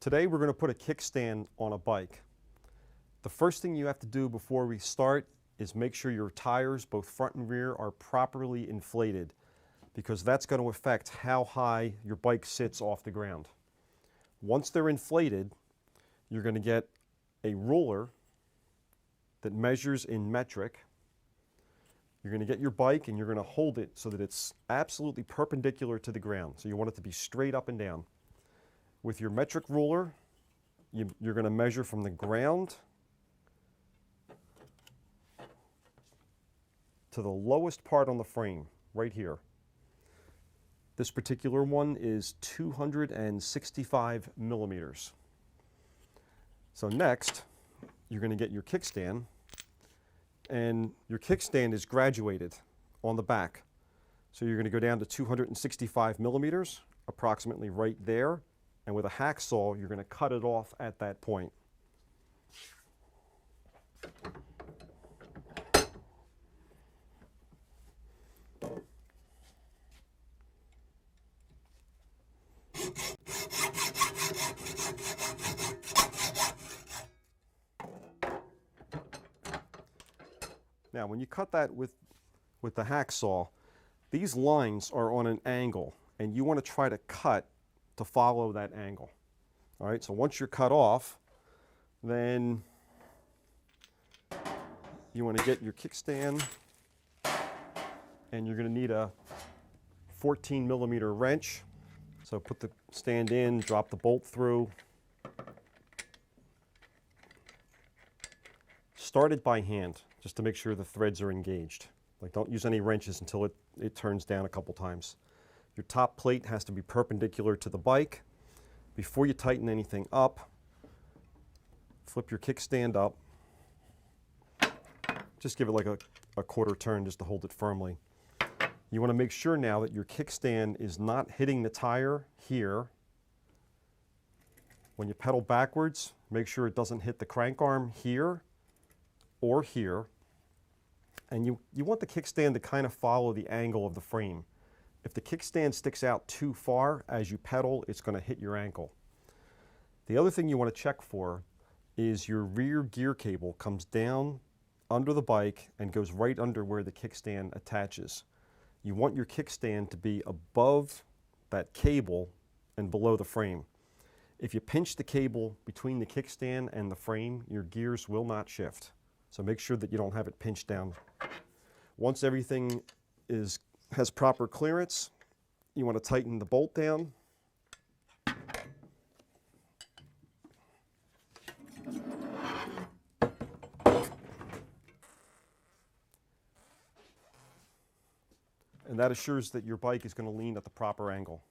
Today we're going to put a kickstand on a bike. The first thing you have to do before we start is make sure your tires, both front and rear, are properly inflated, because that's going to affect how high your bike sits off the ground. Once they're inflated, you're going to get a ruler that measures in metric. You're going to get your bike and you're going to hold it so that it's absolutely perpendicular to the ground. So you want it to be straight up and down. With your metric ruler, you're going to measure from the ground to the lowest part on the frame, right here. This particular one is 265 millimeters. So next, you're going to get your kickstand, and your kickstand is graduated on the back. So you're going to go down to 265 millimeters, approximately right there, and with a hacksaw, you're going to cut it off at that point. Now, when you cut that with the hacksaw, these lines are on an angle, and you want to try to cut to follow that angle. All right, so once you're cut off, then you want to get your kickstand, and you're going to need a 14 millimeter wrench. So put the stand in, drop the bolt through. Start it by hand, just to make sure the threads are engaged. Like, don't use any wrenches until it turns down a couple times. Your top plate has to be perpendicular to the bike. Before you tighten anything up, flip your kickstand up. Just give it like a quarter turn just to hold it firmly. You want to make sure now that your kickstand is not hitting the tire here. When you pedal backwards, make sure it doesn't hit the crank arm here or here. And you want the kickstand to kind of follow the angle of the frame. If the kickstand sticks out too far as you pedal, it's going to hit your ankle. The other thing you want to check for is your rear gear cable comes down under the bike and goes right under where the kickstand attaches. You want your kickstand to be above that cable and below the frame. If you pinch the cable between the kickstand and the frame, your gears will not shift. So make sure that you don't have it pinched down. Once everything has proper clearance, you want to tighten the bolt down. And that assures that your bike is going to lean at the proper angle.